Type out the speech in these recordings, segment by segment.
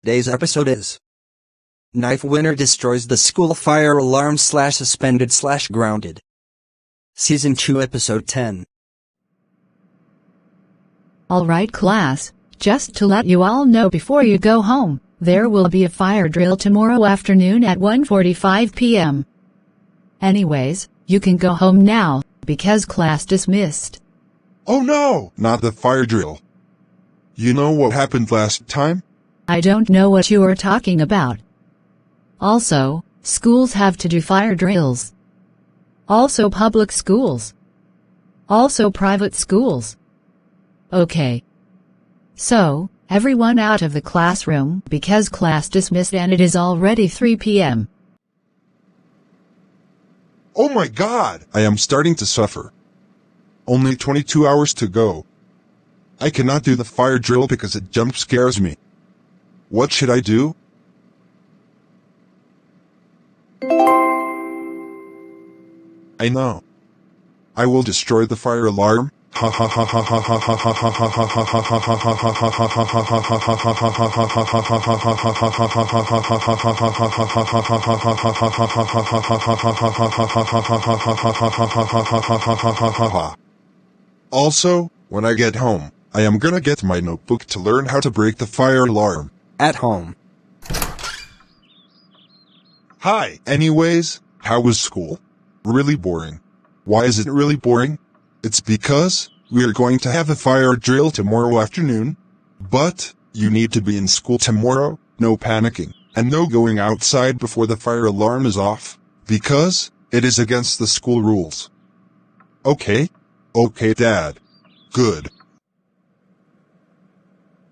Today's episode is Knife Winner destroys the school fire alarm / suspended / grounded. Season 2 Episode 10. Alright class, just to let you all know before you go home, there will be a fire drill tomorrow afternoon at 1:45 p.m. Anyways, you can go home now, because class dismissed. Oh no, not the fire drill. You know what happened last time? I don't know what you are talking about. Also, schools have to do fire drills. Also public schools. Also private schools. Okay. So, everyone out of the classroom because class dismissed and it is already 3 p.m. Oh my god, I am starting to suffer. Only 22 hours to go. I cannot do the fire drill because it jump scares me. What should I do? I know. I will destroy the fire alarm. Ha ha ha ha ha ha ha ha ha ha ha ha ha ha. Also, when I get home, I am gonna get my notebook to learn how to break the fire alarm. At home. Hi. Anyways, how was school? Really boring. Why is it really boring? It's because we are going to have a fire drill tomorrow afternoon. But you need to be in school tomorrow, no panicking, and no going outside before the fire alarm is off, because it is against the school rules. Okay? Okay, Dad. Good.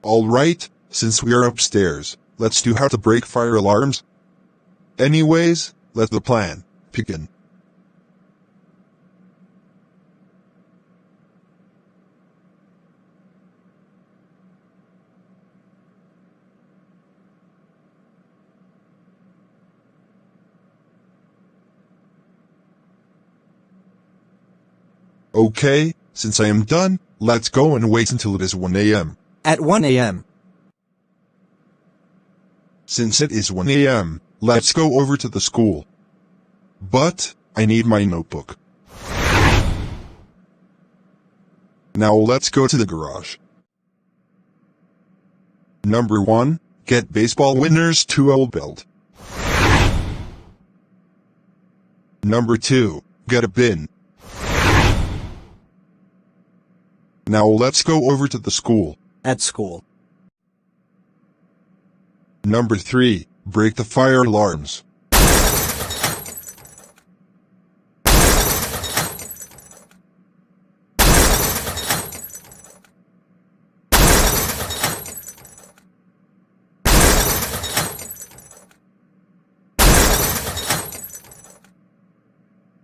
Alright, since we are upstairs, let's do how to break fire alarms. Anyways, let the plan begin. Okay, since I am done, let's go and wait until it is 1 a.m. At 1 a.m. Since it is 1 a.m., let's go over to the school. But I need my notebook. Now let's go to the garage. Number 1, get baseball winners 2 old belt. Number 2, get a bin. Now let's go over to the school. At school. Number 3, break the fire alarms.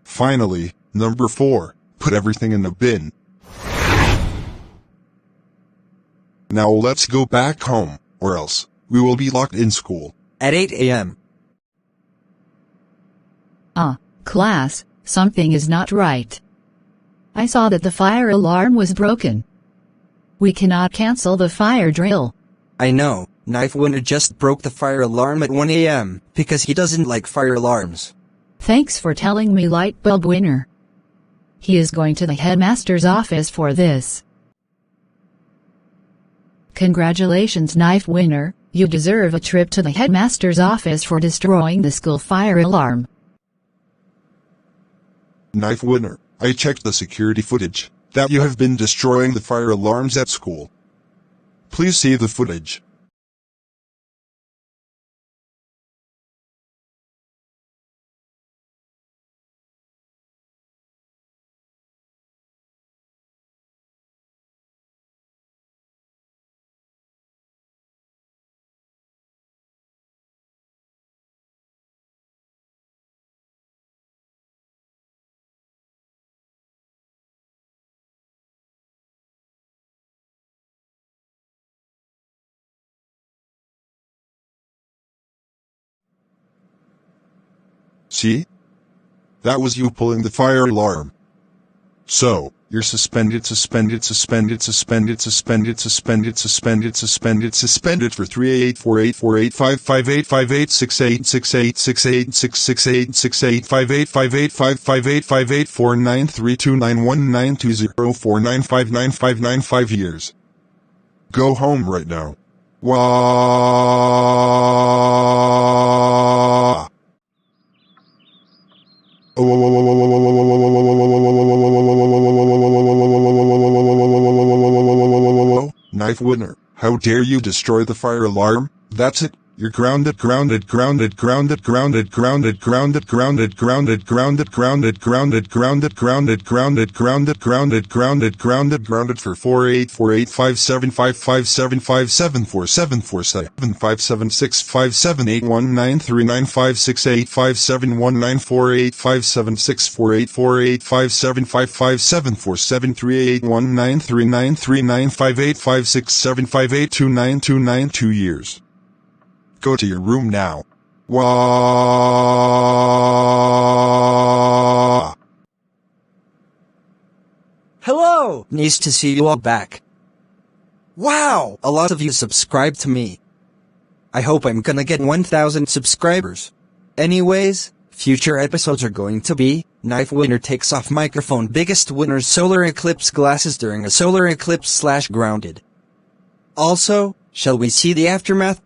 Finally, number 4, put everything in the bin. Now let's go back home, or else we will be locked in school. At 8 a.m. Class, something is not right. I saw that the fire alarm was broken. We cannot cancel the fire drill. I know, Knife Winner just broke the fire alarm at 1 a.m. because he doesn't like fire alarms. Thanks for telling me, Light Bulb Winner. He is going to the headmaster's office for this. Congratulations, Knife Winner, you deserve a trip to the headmaster's office for destroying the school fire alarm. Knife Winner, I checked the security footage, that you have been destroying the fire alarms at school. Please see the footage. See? That was you pulling the fire alarm. So, You're suspended for 3884848558868686868585858585858585858585858585858585858585858585858585858585858 years. Go home right now. Wah. Knife winner, how dare you destroy the fire alarm? That's it. You're grounded for 4848575757474747474747473819393957585719393938575757573738193939385758292929 years. Go to your room now. Wah. Hello! Nice to see you all back. Wow! A lot of you subscribed to me. I hope I'm gonna get 1,000 subscribers. Anyways, future episodes are going to be, Knife winner takes off microphone, biggest winner's solar eclipse glasses during a solar eclipse / grounded. Also, shall we see the aftermath?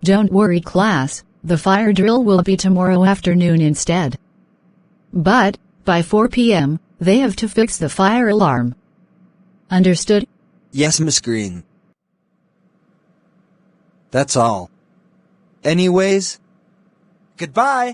Don't worry, class, the fire drill will be tomorrow afternoon instead. But, by 4 p.m., they have to fix the fire alarm. Understood? Yes, Miss Green. That's all. Anyways, goodbye!